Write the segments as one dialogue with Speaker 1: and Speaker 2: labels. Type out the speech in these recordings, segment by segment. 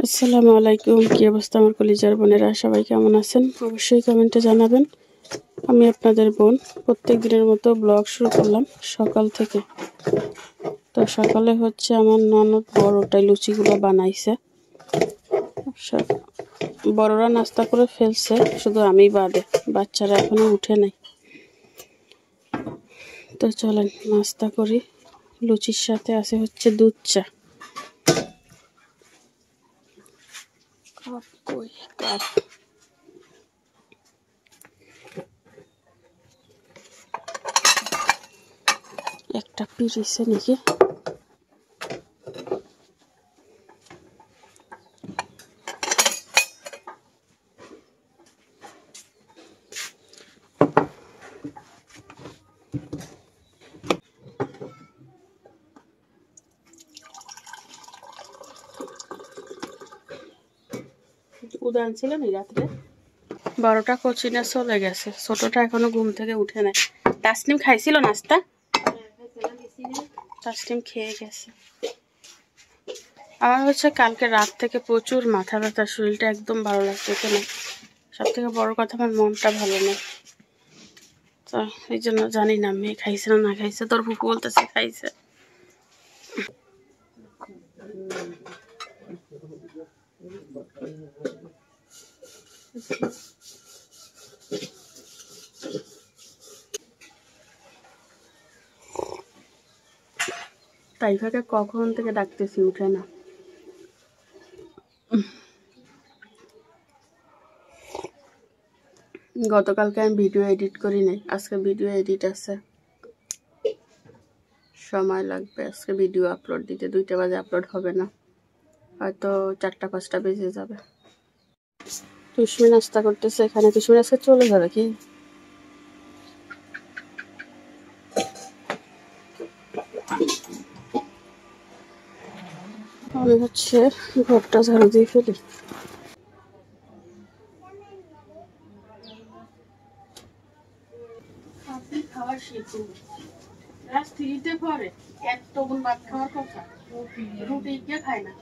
Speaker 1: আসসালামু আলাইকুম। কি অবস্থা আমার কলিজার বোনেরা? সবাই কেমন আছেন? অবশ্যই কমেন্টে জানাবেন। আমি আপনাদের বোন প্রত্যেক দিনের মতো ব্লগ শুরু করলাম সকাল থেকে। তো সকালে হচ্ছে আমার ননদ বড়টাই লুচিগুলো বানাইছে। বড়রা নাস্তা করে ফেলছে, শুধু আমি বাদে, বাচ্চারা এখনো উঠে নাই। তো চলেন নাস্তা করি। লুচির সাথে আছে হচ্ছে দুধ চা। একটা পিরিছে নাকি? উদান ছিল না রাত্রে। বড়টা কোচিনে চলে গেছে, ছোটটা এখনো ঘুম থেকে উঠে নাই। তাসনিম খাইছিল নাস্তা? তাসনিম খেয়ে গেছে। আমার হচ্ছে কালকে রাত থেকে প্রচুর মাথা ব্যথা, শরীরটা একদম ভালো লাগতেছে না। সব থেকে বড় কথা আমার মনটা ভালো নেই। তো এই জন্য জানি না মেয়ে খাইছে না খাইছে। তোর ফুপু বলতেছে খাইছে। তাইফাকে কখন থেকে ডাকতেছি, উঠে না। গতকালকে আমি ভিডিও এডিট করি নাই, আজকে ভিডিও এডিট আছে, সময় লাগবে। আজকে ভিডিও আপলোড দিতে 2টা বাজে আপলোড হবে না, হয়তো 4টা-5টা বেজে যাবে। তুষ্মি নাস্তা করতেছে এখানে। তুষ্মি আজকে চলে যাবে কি? আমি হচ্ছে ঘরটা ঝাড়ু দিয়ে ফেলি। খাওয়ার শিখু ক্লাস 3-তে পড়ে, এতগুণ ভাত খাওয়ার কথা, রুটি কে খায় না।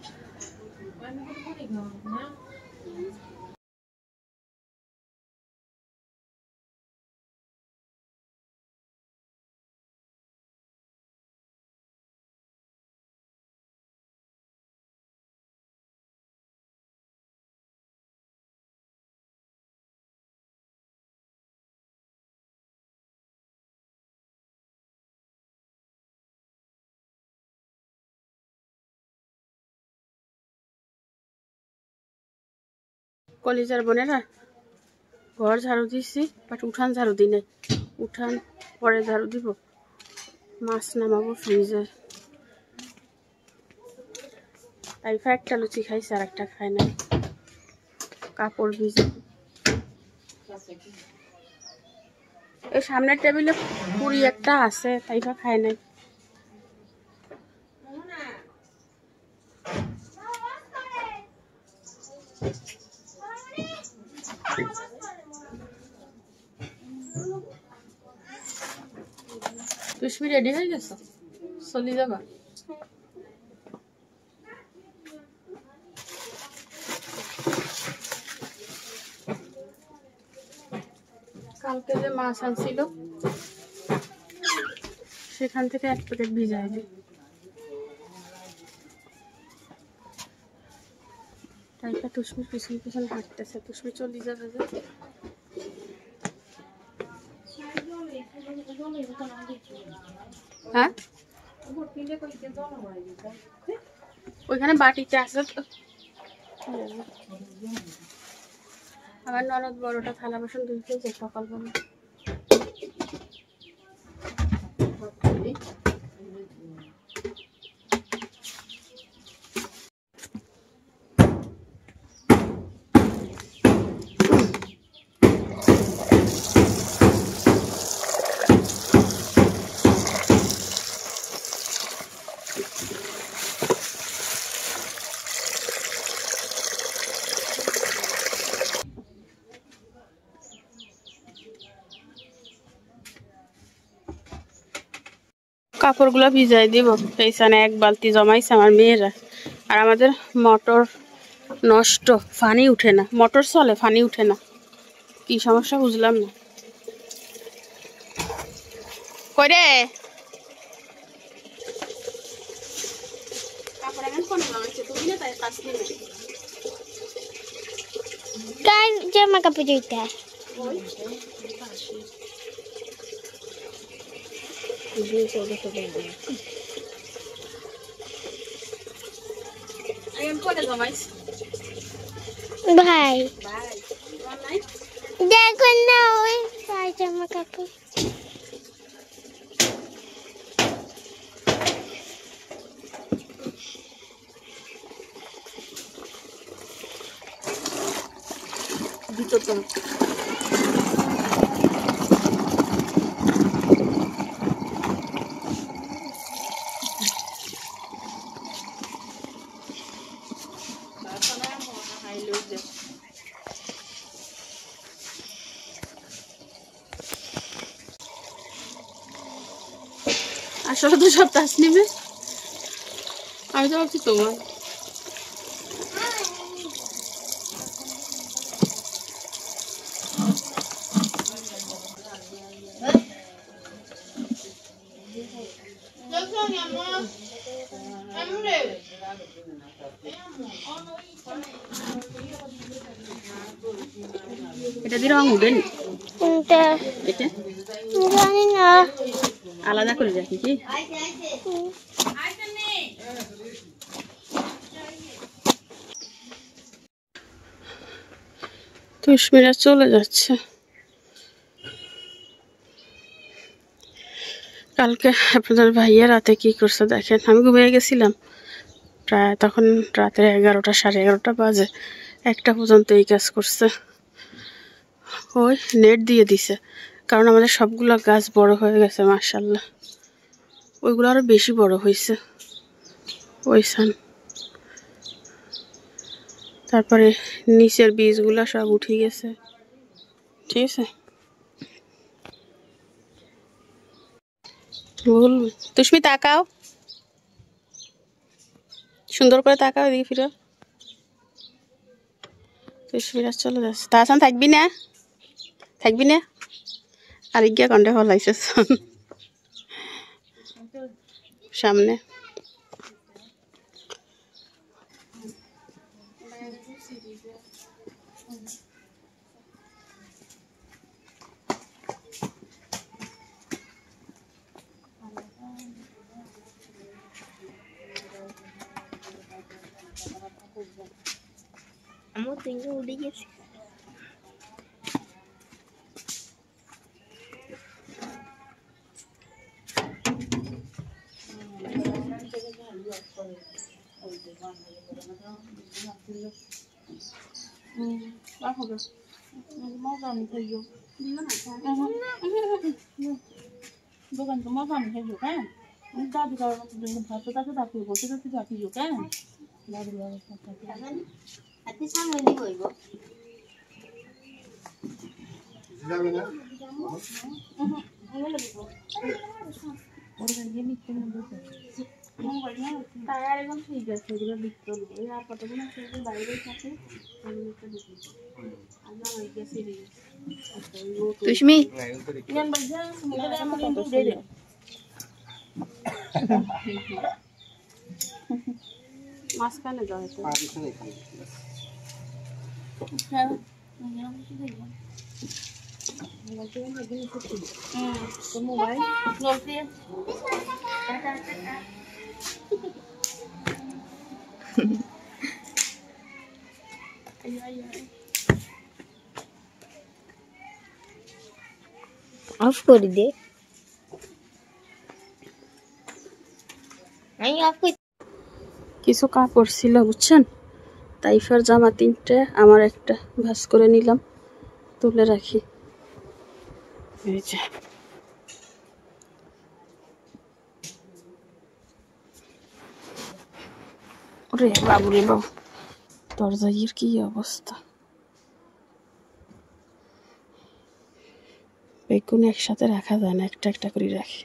Speaker 1: কলিজার বোনেরা, ঘর ঝাড়ু দিছি, বাট উঠান ঝাড়ু দিই নাই। উঠান পরে ঝাড়ু দিব। মাছ নামাবো ফ্রিজে। তাইফা একটা লুচি খাইছে আর একটা খায় না, কাপড় ভিজে। এই সামনের টেবিলে পুরি একটা আছে, তাইফা খায় নাই। তুষ্মি রেডি হয়ে গেছ? চলি যাবা? কালকে যে মাছ আনছিল সেখান থেকে 1 প্যাকেট ভিজাই দিই। তাইফা তুষ্মির পিছন পিছন হাঁটতেছে। তুষ্মি চলি যাবে যে। হ্যাঁ, ওইখানে বাটিতে আছে তো। আমার ননদ বড়টা থালা বাসন ধুইতেছে সকালবেলা। কাপড়গুলো ভিজাই দিব। এইখানে 1 বালতি জমাইছে আমার মেয়েরা। আর আমাদের মটর নষ্ট, ফানি উঠে না। মোটর চলে, ফানি উঠে না। কি সমস্যা বুঝলাম না। কই রে কাপড় এখন কোন লাগাইছে তুমি না, তাই কাজ নেই।
Speaker 2: কার জামা কাপড় দিতে
Speaker 1: ওই পাশে যে চলে তো বন্ধ আইন কোনে জমাইছ
Speaker 2: ভাই
Speaker 1: ভাই তোমার নাই
Speaker 2: দেখো না ওই ভাই জামা কাপড়
Speaker 1: ভিতর তো আসলে তো সব তাস নিবে। আমি তো ভাবছি তোমার এটা দিয়ে রং উঠেনি। এটা
Speaker 2: জানি না
Speaker 1: আলাদা করে রাখি কি তুষ্মিরা চলে যাচ্ছে। কালকে আপনাদের ভাইয়া রাতে কি করছে দেখেন। আমি ঘুমিয়ে গেছিলাম প্রায়, তখন রাতে 11টা সাড়ে 11টা বাজে। 1টা পর্যন্ত এই কাজ করছে। ওই নেট দিয়ে দিছে, কারণ আমাদের সবগুলো গাছ বড় হয়ে গেছে মাশাআল্লাহ। ওইগুলো আরো বেশি বড় হয়েছে ওই সান। তারপরে নিচের বীজগুলো সব উঠে গেছে। ঠিক আছে বলবি তুষ্মি তাকাও, সুন্দর করে তাকাও, এদিকে ফিরো। তুষ্মিরা চলে যাচ্ছে। তাহসান থাকবি না, থাকবি না। আর গিয়া কন্ডে ফলাইছে সামনে।
Speaker 2: আমার তিনটে উড়ে গেছে
Speaker 3: দোকান তো মজা আমি খেয়ে হ্যাঁ দাদু কারোর মতো ভাত তাকে দাঁড়িয়ে বসে তো দাঁড়িয়ে হ্যাঁ দাদু
Speaker 2: হাতে সামনে নিয়ে বইব
Speaker 3: টায়ার এখন ঠিক আছে এগুলো বিক্রি করবো এই আর কতগুলো বাইরে থাকে
Speaker 1: তুষ্মি মাঝখানে যাও
Speaker 3: মোবাইল
Speaker 2: অফ করে দে আমি অফ করে
Speaker 1: কিছু কাপড় ছিল বুঝছেন, তাইফার জামা 3টে, আমার একটা, ভাঁজ করে নিলাম, তুলে রাখি। এই যে ওরে বাবু রে বাবু, দরজাইয়ের কি অবস্থা। বেগুন একসাথে রাখা যায় না, একটা একটা করে রাখি।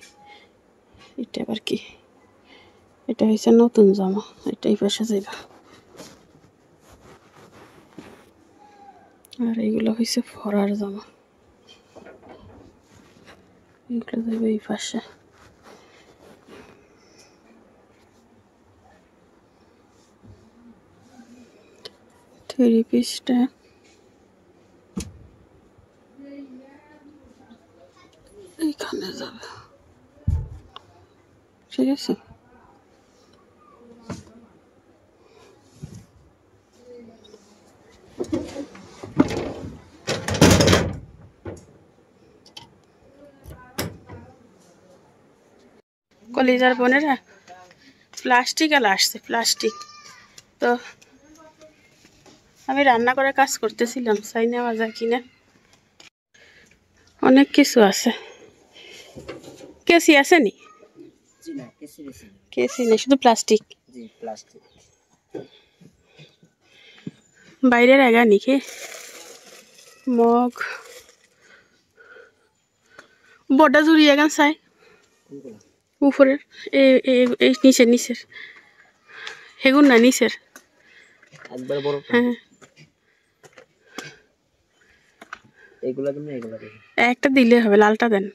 Speaker 1: এটা আবার কি, এটা হয়েছে নতুন জামা, এটাই পাশে যাইবা। আর এইগুলো হয়েছে ফরার জামা, এগুলো যাবে এই পাশে। থ্রি পিসটা এইখানে যাবে, ঠিক আছে। কলিজার বোনেরা প্লাস্টিক এলা আসছে, প্লাস্টিক। তো আমি রান্না করে কাজ করতেছিলাম, চাই নেওয়া যায় কিনা। অনেক কিছু আছে। কেসি আছে নি? কেসি নেই, শুধু প্লাস্টিক। বাইরের আগা নিখে মগ বড়টা জুড়িয়ে গান চাই উপরের এই নিচের নিচের হেগুন না নিচের। হ্যাঁ একটা দিলে হবে, লালটা দেন।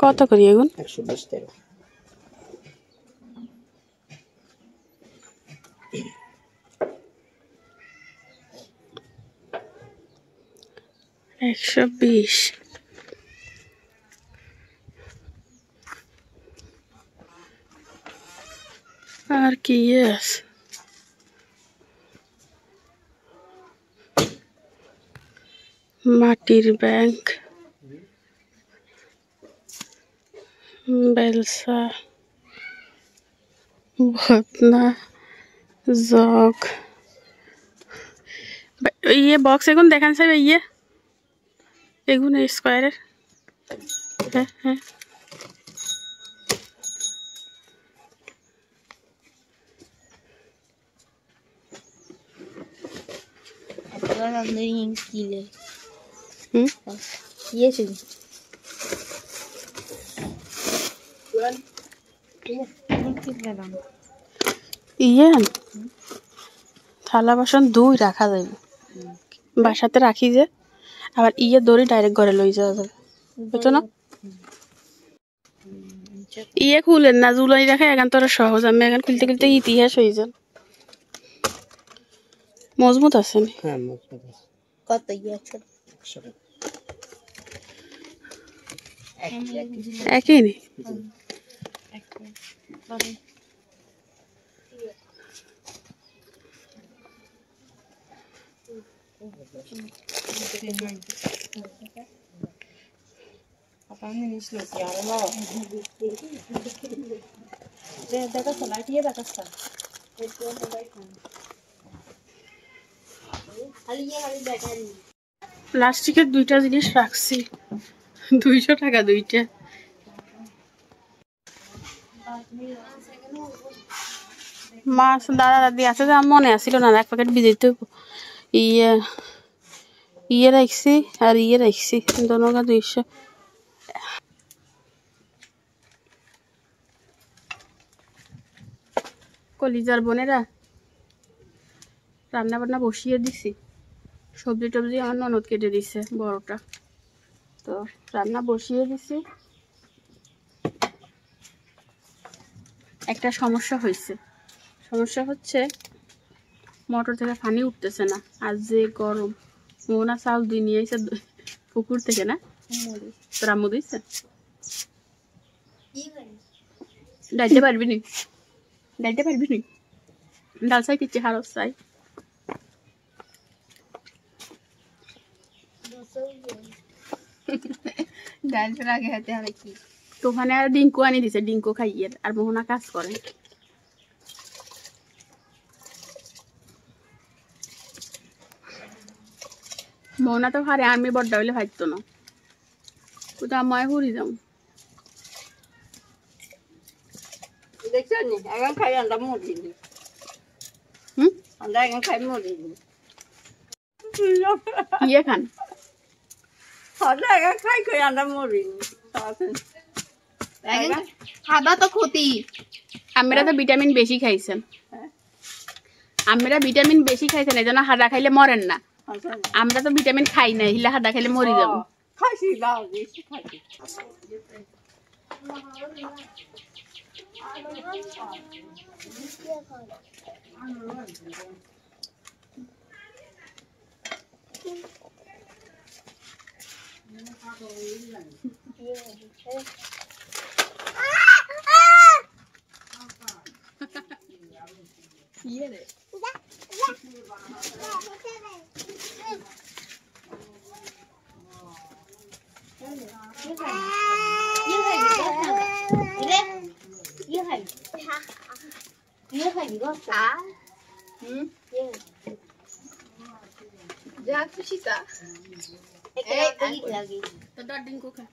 Speaker 1: কত করি এগুন?
Speaker 4: 120 টাকা।
Speaker 1: একশো 20। আর কি আছে? মাটির ব্যাংক, বেলসা, ভতনা, জগ। ইয়ে বক্স এগুন দেখান সাহেব, ইয়ে এগুন স্কোয়ারের। হ্যাঁ হ্যাঁ ইয়ে থালা বাসন দুই রাখা যাবে, বাসাতে রাখি যে, আবার ইয়ে দড়ি ডাইরেক্ট ঘরে লই যাওয়া যাবে, বুঝছো না? ইয়ে খুলেন না, জুলাই রাখে এখন তোরা সহজ, আমি এখন খুলতে খুলতে ইতিহাস হয়ে যান। মজবুত আছে নি?
Speaker 4: হ্যাঁ মজবুত আছে।
Speaker 2: কত ইয়ে
Speaker 4: 100 টাকা।
Speaker 1: একই নি? প্লাস্টিকের দুইটা জিনিস রাখছি, 200 টাকা দুইটা। মাছ দাদা দাদি আছে যে, আমার মনে আসছিল না, এক প্যাকেট ভিজাইতে ইয়ে ইয়ে রাখছি আর ইয়ে রাখছি, দোনোটা 200। কলিজার বোনেরা রান্না বান্না বসিয়ে দিছি, সবজি টবজি আমার ননদ কেটে দিছে বড়টা, তো রান্না বসিয়ে দিছি। একটা সমস্যা হয়েছে, সমস্যা হচ্ছে মোটর থেকে পানি উঠতেছে না, আর যে গরম। মোনা চাল দিয়ে নিয়ে এসে পুকুর থেকে, না তোর আম্মু দিচ্ছে, ডাইতে পারবি নি, ডাইতে পারবি নি, ডাল চাই কিচ্ছে হারস চাই।
Speaker 2: ডালটার আগে হাতে আর কি
Speaker 1: তো ওখানে আর ডিঙ্কু আনি দিছে, ডিঙ্কু খাইয়ে, আর মোহনা কাজ করে। মোহনা তো হারে আমি বড্ডা হইলে ভাজতো না, কোথাও আমি হুড়ি যাও।
Speaker 3: দেখছো নি এখন খাই আন্ডা মুড়ি নি, আন্ডা এখন খাই মুড়ি নি,
Speaker 1: ইয়ে খান
Speaker 3: আন্ডা এখন খাই কই আন্ডা মুড়ি নি।
Speaker 2: খাবা তো ক্ষতি,
Speaker 1: আমরা তো ভিটামিন বেশি খাইছেন, আমরা ভিটামিন বেশি খাইছেন, এই জন্য হাদা খাইলে মরেন না। আমরা তো ভিটামিন খাই না, হিলা হাদা খাইলে মরি যাবো।
Speaker 3: খাইছি লাউ বেশি খাইছি।
Speaker 5: যা খুশি কা
Speaker 1: তো দর দিন কো খা,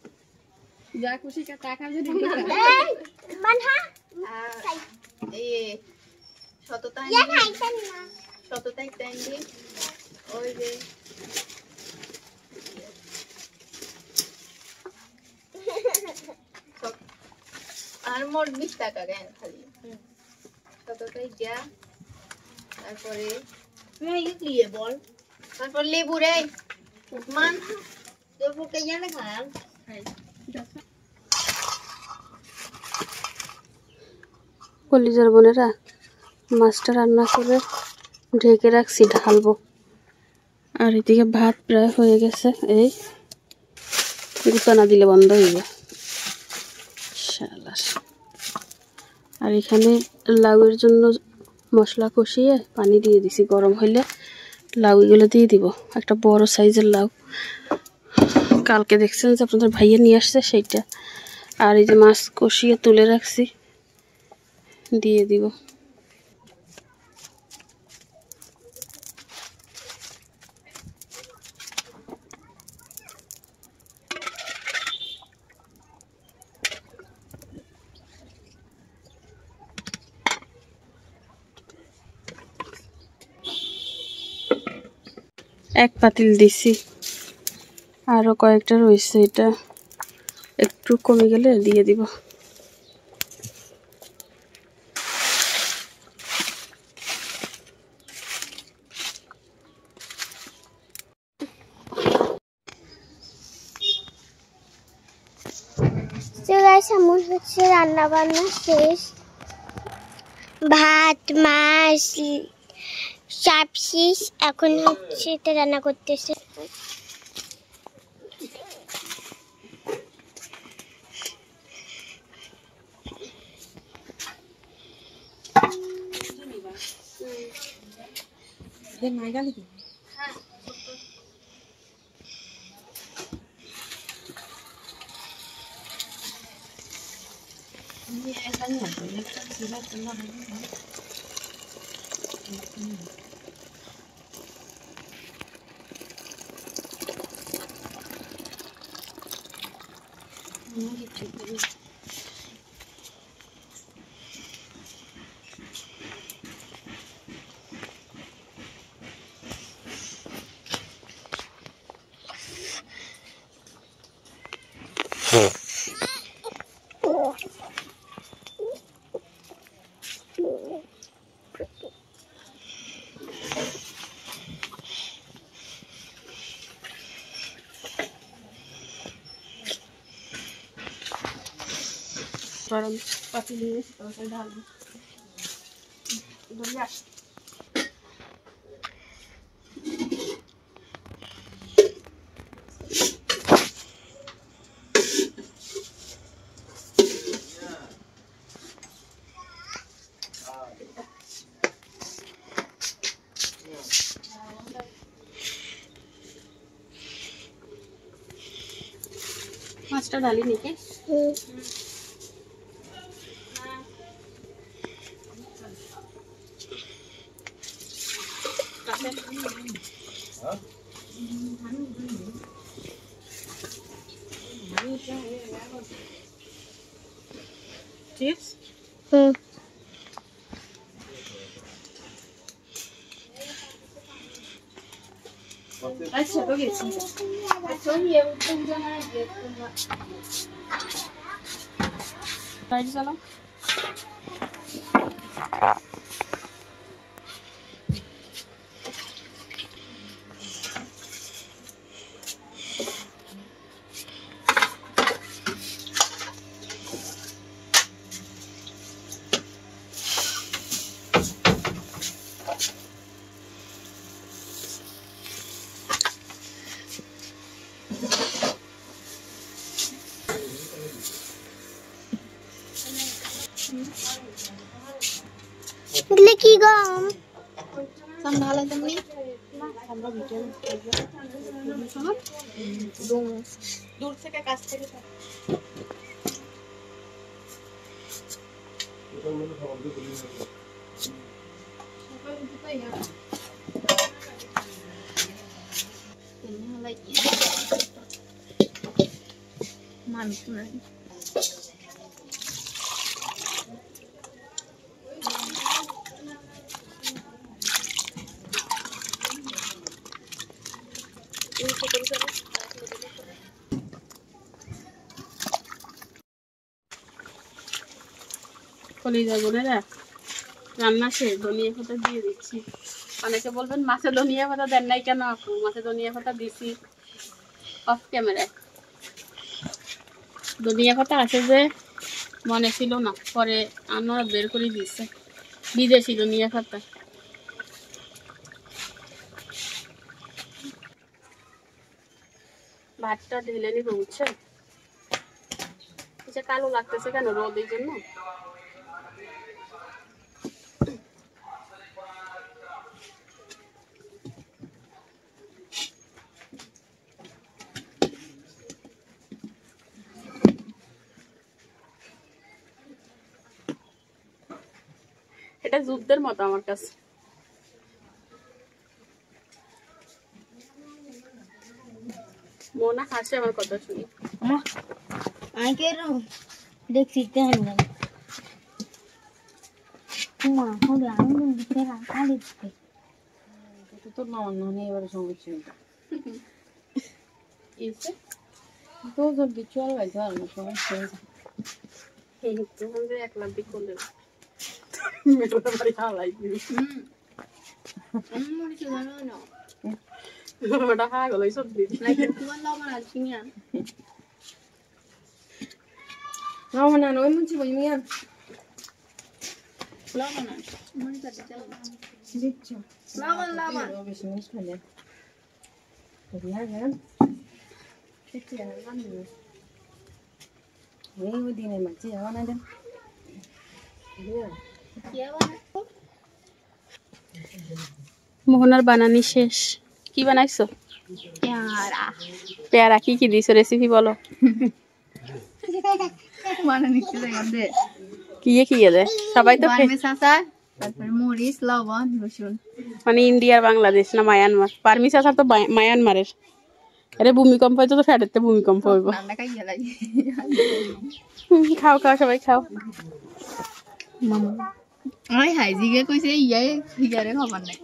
Speaker 1: যা খুশি কা তা খা, যদি
Speaker 5: এই সততা সততা টাইম দিন ওই যে আর মোট 20 টাকা কেন খালি সততাই যা। তারপরে দিয়ে বল, তারপর লেবু রে মান লেবু কে জানে খান
Speaker 1: কলিজার বোনেরা, মাছটা রান্না করে ঢেকে রাখছি, ঢালবো। আর এদিকে ভাত প্রায় হয়ে গেছে, এই গুতা না দিলে বন্ধ হইবে শালার। আর এখানে লাউয়ের জন্য মশলা কষিয়ে পানি দিয়ে দিছি, গরম হইলে লাউ এগুলো দিয়ে দিব। একটা বড় সাইজের লাউ কালকে দেখছেন যে আপনাদের ভাইয়া নিয়ে আসছে সেইটা। আর এই যে মাছ কষিয়ে তুলে রাখছি, দিয়ে দিব। এক পাতিল দিছি, আরো কয়েকটা রয়েছে, এটা একটু কমে গেলে দিয়ে দিব।
Speaker 2: আমার হচ্ছে রান্না বান্না শেষ, ভাত মাছ সব শেষ। এখন হচ্ছে এটা রান্না করতেছে।
Speaker 1: গরম পাতিল নিয়ে তরকারি ঢালবো। মাছটা ঢালি নাকি? চিপস আচ্ছা তো গেছি। চালাও
Speaker 2: এগুলো কি গম?
Speaker 5: ভালো তুমি
Speaker 3: দূর থেকে কাছ থেকে
Speaker 1: কলিজা বোনেরা রান্না শেষ, ধনিয়া পাতা দিয়ে দিচ্ছি। অনেকে বলবেন মাছে ধনিয়া পাতা দেন নাই কেন আপু? মাছে ধনিয়া পাতা দিছি অফ ক্যামেরায়। ধনিয়া পাতা আছে যে মনে ছিল না, পরে আমরা বের করে দিচ্ছে বিদেশি ধনিয়া পাতা। ভাতটা ঢেলে নিব, বুঝছেন? কালো লাগতেছে কেন? রোদের জন্য। এটা যুদ্ধের মতো আমার কাছে। মোনা হাসে আমার কথা শুনি।
Speaker 2: দেখছি
Speaker 3: তোর মামার না নিয়ে এবারে সঙ্গে ছিল
Speaker 1: এসে
Speaker 3: তো জলদি চল গাইতে পারবো সমস্যা হয়েছে।
Speaker 1: তখন যে 1 লাখ দিয়ে করলে মেয়েটা বাড়ি হালাই দিবি। ওটা হা গেল সব দিদি।
Speaker 3: মামা না ওই মুছি বই মিয়া বেশি মিষ্টি হলে ওই দিনের মাঝে যাওয়া না দেন
Speaker 1: মোহনার বানানি শেষ। কি বানাইছো? পেয়ারা। কি কি দিছো রেসিপি বলো। কি কি দে সবাই তো
Speaker 5: তারপর মরিচ, লবণ, রসুন।
Speaker 1: মানে ইন্ডিয়ার বাংলাদেশ না মায়ানমার? পারমিস আসার তো মায়ানমারের। আরে ভূমিকম্প হয়তো তো ফ্যাটেতে ভূমিকম্প হইব। খাও খাও সবাই খাও।
Speaker 5: আই হাই জিগে কইছে হিগারে খবর নাই।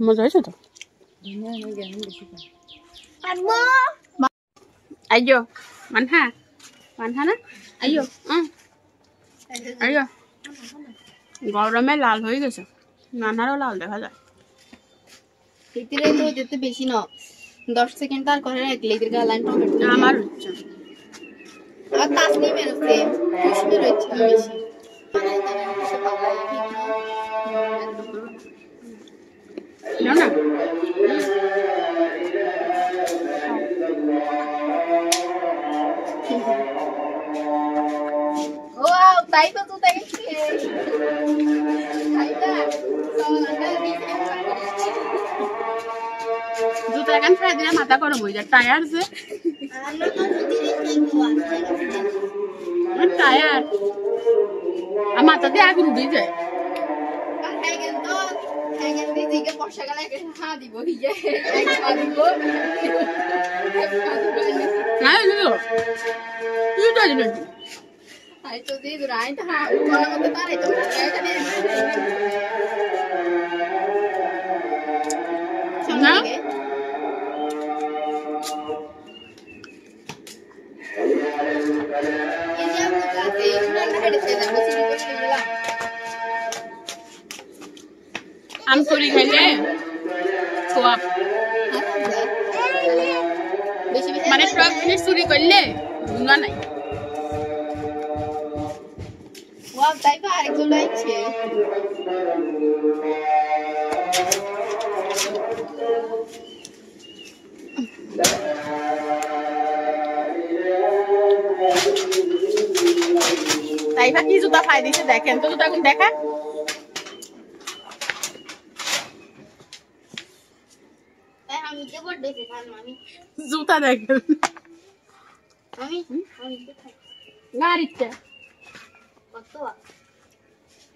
Speaker 1: মজা হয়েছে তো। আইয়ো মানহা মানহা না আইয়ো আইয়ো। গরমে লাল হয়ে গেছে, নানারও লাল দেখা যায়।
Speaker 5: ভিতরে তো যেতে বেশি না, 10 সেকেন্ড তার করে রাখলে এদের গালান টমেটো
Speaker 1: আমার হচ্ছে
Speaker 5: আর তাসনিমের আছে কুশমির হচ্ছে বেশি।
Speaker 1: না না
Speaker 5: ও তাই তো তুই তাই কি খাইতা সালানা দিতে
Speaker 1: জুতা এখন ফেলে দিলে মাথা গরম হয়ে যায়। টায়ার যে টায়ার আর মাথা দিয়ে আগুন উঠে যায়।
Speaker 5: বর্ষাকালে হা দিব হিগে দিব
Speaker 1: না তুই তো দিবি
Speaker 5: আই তো দি রাই তা কোন মতে তারে তো এখানে
Speaker 1: না
Speaker 5: এই যে আমরা কাছে আমরা হেডে যাবো সিটি
Speaker 3: আম চুরি খাইলে সোয়াব,
Speaker 5: বেশি বেশি
Speaker 3: মানে টক জিনিস চুরি করলে গুণা নাই।
Speaker 5: ওয়াও, তাই তো আরেকজন লাগছে।
Speaker 3: তাই কি জুতা খাই দিছে দেখেন তো, জুতা কোন দেখা।
Speaker 5: তাই আমি কে বড় খান আমি
Speaker 3: জুতা দেখেন
Speaker 5: আমি আমি কে খাই
Speaker 3: গাড়িতে
Speaker 5: কত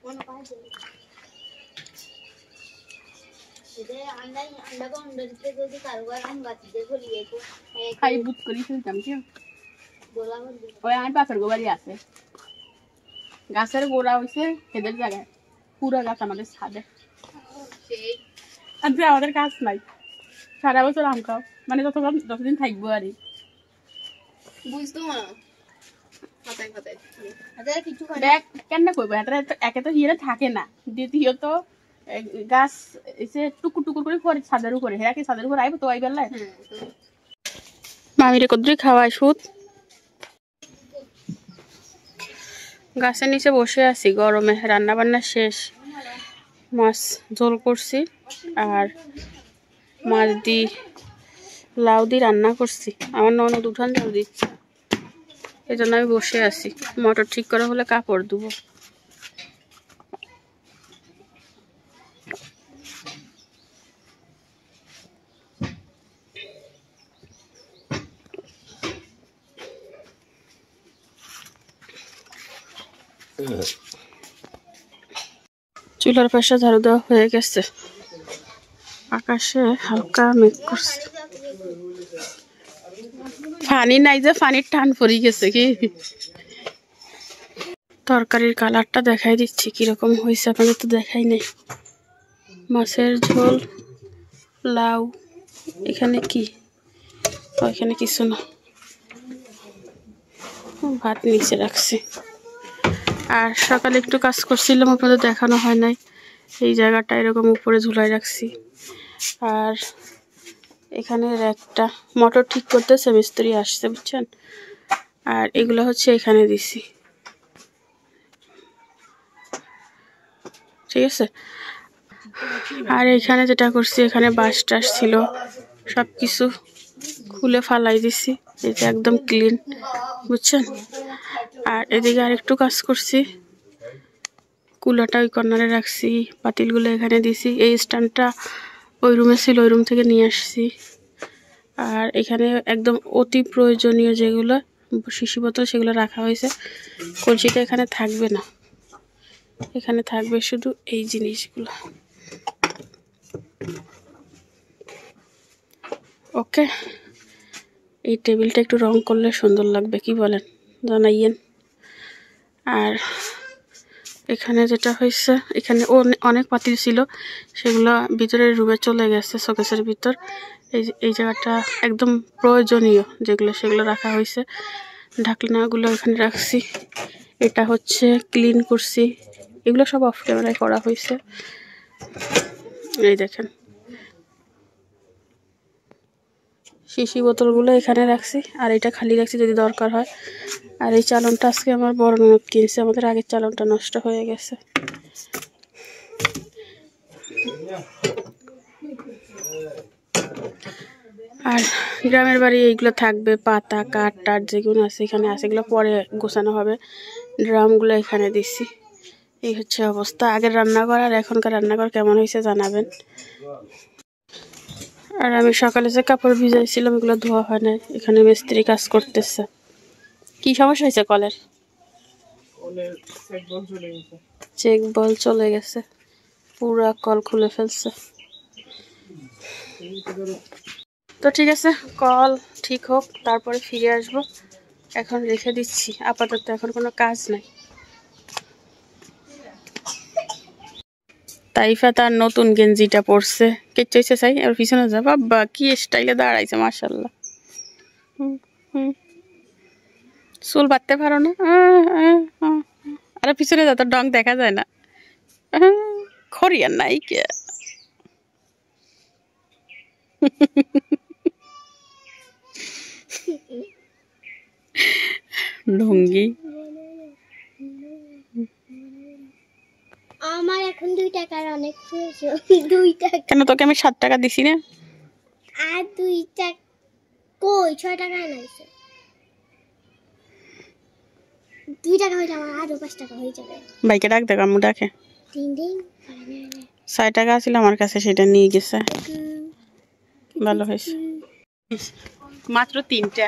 Speaker 5: কোন পাইছে এতে আন্ডা আন্ডা কোন দিতে যদি কারবার আম গাছ দিয়ে খলিয়ে তো
Speaker 3: খাই বুট করি শুনতাম কি
Speaker 5: গোলা বন্ধ
Speaker 3: ওই আমি পাশের গোবারি আছে, গাছের গোড়া হইছে এদের জায়গায়, পুরো গাছ আমাদের ছাদে।
Speaker 5: সেই
Speaker 3: আজকে আমাদের কাজ নাই, সারা বছর আম খাও, মানে যতদিন থাকবো আর
Speaker 5: বুঝতো না কথাই কথাই আচ্ছা কিছু খাই
Speaker 3: দেখ কেন করবো একে তো হিরে থাকে না, দ্বিতীয়ত গাছ এসে টুকুর টুকুর করে পরে ছাদের উপরে, হেরা কি ছাদের উপরে আইবো তো আই বেলায়। মামিরে কদ্রি খাওয়াই সুদ, গাছের নিচে বসে আছি গরমে, রান্না বান্না শেষ, মাছ ঝোল করছি আর মাছ দি লাউ দিয়ে রান্না করছি, আমার ননদ উঠান ঝাল দিচ্ছে, এই জন্য আমি বসে আছি। মোটর ঠিক করা হলে কাপড় ধুবো। চুলার পাশে ঝাড়ু দেওয়া হয়ে গেছে, আকাশে হালকা মেঘ করছে, পানি নাই যে পানির টান পড়ে গেছে কি। তরকারির কালারটা দেখাই দিচ্ছি কিরকম হয়েছে, আপনাদের তো দেখাই নেই। মাছের ঝোল, লাউ, এখানে কি এখানে কিছু না, ভাত নিচে রাখছি। আর সকালে একটু কাজ করছিলাম, আপনাদের দেখানো হয় নাই, এই জায়গাটা এরকম উপরে ঝুলাই রাখছি। আর এখানে একটা মোটর ঠিক করতেছে, মিস্ত্রি আসছে বুঝছেন, আর এগুলো হচ্ছে এখানে দিছি, ঠিক আছে। আর এখানে যেটা করছি, এখানে বাঁশ টাস ছিল সব কিছু খুলে ফালাই দিছি, এটা একদম ক্লিন বুঝছেন। আর এদিকে আর একটু কাজ করছি, কুলাটা ওই কর্নারে রাখছি, পাতিলগুলো এখানে দিছি, এই স্ট্যান্ডটা ওই রুমে ছিল, ওই রুম থেকে নিয়ে আসছি। আর এখানে একদম অতি প্রয়োজনীয় যেগুলো শিশি বোতল সেগুলো রাখা হয়েছে, কলসিটা এখানে থাকবে না, এখানে থাকবে শুধু এই জিনিসগুলো। ওকে, এই টেবিলটা একটু রং করলে সুন্দর লাগবে, কি বলেন জানাইয়েন। আর এখানে যেটা হয়েছে, এখানে অনেক পাতিল ছিল, সেগুলো ভিতরের রুমে চলে গেছে শোকেসের ভিতর। এই জায়গাটা একদম প্রয়োজনীয় যেগুলো সেগুলো রাখা হয়েছে, ঢাকনাগুলো এখানে রাখছি। এটা হচ্ছে ক্লিন করছি, এগুলো সব অফ ক্যামেরায় করা হয়েছে। এই দেখেন শিশি বোতলগুলো এখানে রাখছি, আর এটা খালি রাখছি যদি দরকার হয়। আর এই চালনটা আজকে আমার বড় ননদ কিনছে, আমাদের আগের চালনটা নষ্ট হয়ে গেছে। আর গ্রামের বাড়ি এইগুলো থাকবে, পাতা কাঠ টাট যেগুলো আছে এখানে আছে, এগুলো পরে গোছানো হবে। ড্রামগুলো এখানে দিছি। এই হচ্ছে অবস্থা, আগের রান্নাঘর আর এখনকার রান্নাঘর কেমন হয়েছে জানাবেন। আর আমি সকালে যে কাপড় ভিজাইছিলাম এগুলো ধোয়া হয় না, এখানে মিস্ত্রি কাজ করতেছে। কি সমস্যা হয়েছে কলের? চেক বল চলে গেছে, পুরা কল খুলে ফেলছে। তো ঠিক আছে, কল ঠিক হোক তারপরে ফিরে আসব, এখন রেখে দিচ্ছি আপাতত, এখন কোনো কাজ নাই। তাইফা তার নতুন গেঞ্জিটা পরছে, কেচেছে চাই আর পিছনে যা, বাবা কি স্টাইলে দাঁড়াইছে মাশাআল্লাহ। চুল বাঁধতে পারো না, আরে পিছনে যা, তোর ডং দেখা যায় না, খরিয়ার নাই কে। ঢঙ্গি।
Speaker 2: আমার এখন 2 টাকার অনেক প্রয়োজন। 2 টাকা
Speaker 3: কেন তোকে আমি 7 টাকা দিছি না?
Speaker 2: আর 2 টাকা কই 6 টাকা আনাইছে। 2 টাকা হইলে আমার আরো 5 টাকা হয়ে যাবে।
Speaker 3: ভাইকে ডাক দেখ, আম্মু ডাকে।
Speaker 2: তিন দিন
Speaker 3: 6 টাকা ছিল আমার কাছে, সেটা নিয়ে গেছে। ভালো হয়েছে। মাত্র 3টা,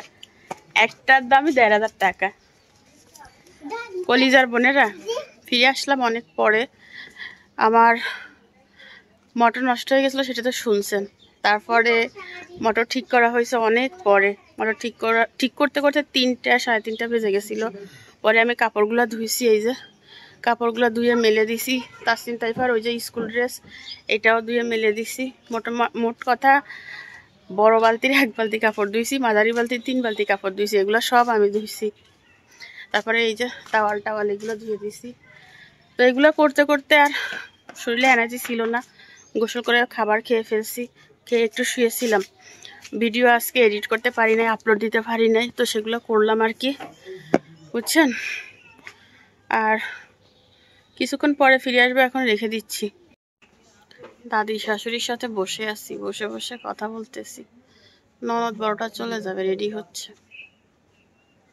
Speaker 3: একটার দামই 1500 টাকা। কলিজার বোনেরা, ফিরে আসলাম অনেক পরে। আমার মোটর নষ্ট হয়ে গেছিলো, সেটা তো শুনছেন। তারপরে মোটর ঠিক করা হয়েছে অনেক পরে। মোটর ঠিক করতে করতে 3টা 3:30 বেজে গেছিলো। পরে আমি কাপড়গুলো ধুইছি, এই যে কাপড়গুলো ধুয়ে মেলে দিছি। তাসনিম তাইফার ওই যে স্কুল ড্রেস, এটাও ধুয়ে মেলে দিছি। মোট কথা বড় বালতির 1 বালতি কাপড় ধুইছি, মাঝারি বালতির 3 বালতি কাপড় ধুইছি। এগুলো সব আমি ধুইছি। তারপরে এই যে টাওয়াল এগুলো ধুয়ে দিছি। তো এগুলো করতে করতে আর শরীরে এনার্জি ছিল না। গোসল করে খাবার খেয়ে ফেলছি, খেয়ে একটু শুয়েছিলাম। ভিডিও আজকে এডিট করতে পারি নাই, আপলোড দিতে পারি নাই, তো সেগুলো করলাম আর কি, বুঝছেন। আর কিছুক্ষণ পরে ফিরে আসবে, এখন রেখে দিচ্ছি। দাদি শাশুড়ির সাথে বসে আছি, বসে বসে কথা বলতেছি। ননদ বড়টা চলে যাবে, রেডি হচ্ছে।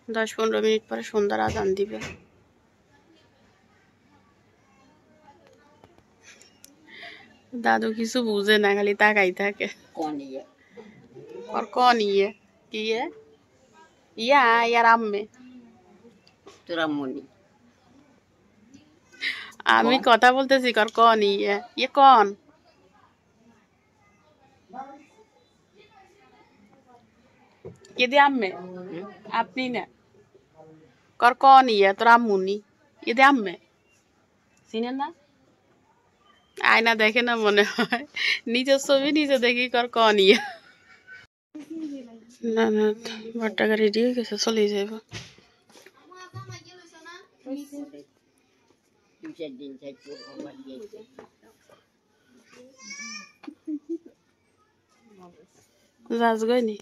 Speaker 3: 10-15 মিনিট পরে সন্ধ্যার আজান দিবে। দাদু কিছু বুঝে না, খালি তাকাই থাকে। কন ইয়ে কি ইয়া ইয়ার আম্মে আমি কথা বলতেছি, কন ইয়ে কন কে দে আম্মে, আপনি না কন ইয়ে তোর আম্মুনি এ দে আম্মে, চিনেন না? আয়না দেখে না মনে হয়, নিজের ছবি নিজে দেখি কন ইয়ে। না না, বড়টাকে রেডি হয়ে গেছে, চলে যাবো। যাস গয়নি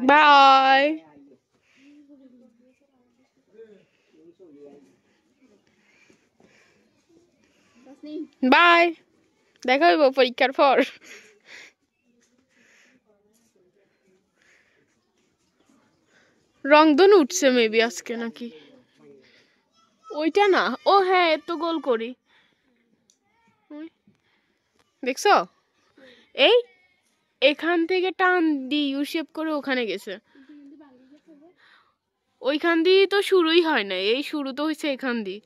Speaker 3: বাই বাই, দেখা হইব পরীক্ষার পর। রংধন উঠছে মেবি আজকে নাকি, ওইটা না, ও হ্যাঁ তো গোল করি দেখছো, এই এখান থেকে টান দি ইউ শেপ করে ওখানে গেছে। ওইখান দিয়ে তো শুরুই হয় না, এই শুরু তো হয়েছে এখান দিয়ে।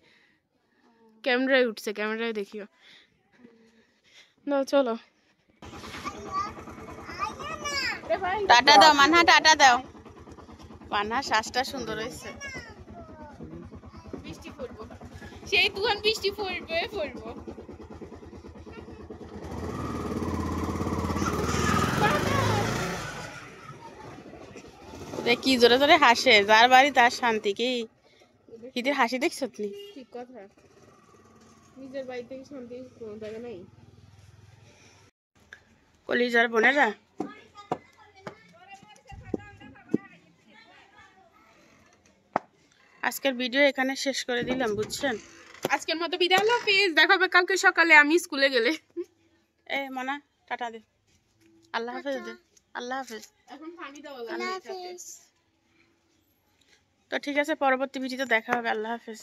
Speaker 3: ক্যামেরায় উঠছে, ক্যামেরায় দেখিও। দাও চলো, টাটা দাও মানহা, টাটা দাও মানহা। শ্বাসটা সুন্দর হয়েছে। বৃষ্টি পড়বো, সেই তুহান বৃষ্টি পড়বো। কি জোরে জোরে হাসে, যার বাড়ি তার শান্তি। কি ঈদের হাসি দেখছো তুমি? ঠিক কথা, নিজের বাড়ি থেকে শান্তি কোনো জায়গা নাই। কলিজার বোনেরা, আজকের ভিডিও এখানে শেষ করে দিলাম, বুঝছেন। আজকের মতো বিদায়, আল্লাহ হাফেজ। দেখা হবে কালকে সকালে আমি স্কুলে গেলে। এ মনা টাটা দে, আল্লাহ হাফেজ দে, আল্লাহ হাফেজ। এখন পানি দাও, আল্লাহ হাফেজ। তো ঠিক আছে, পরবর্তী ভিডিওতে দেখা হবে। আল্লাহ হাফেজ।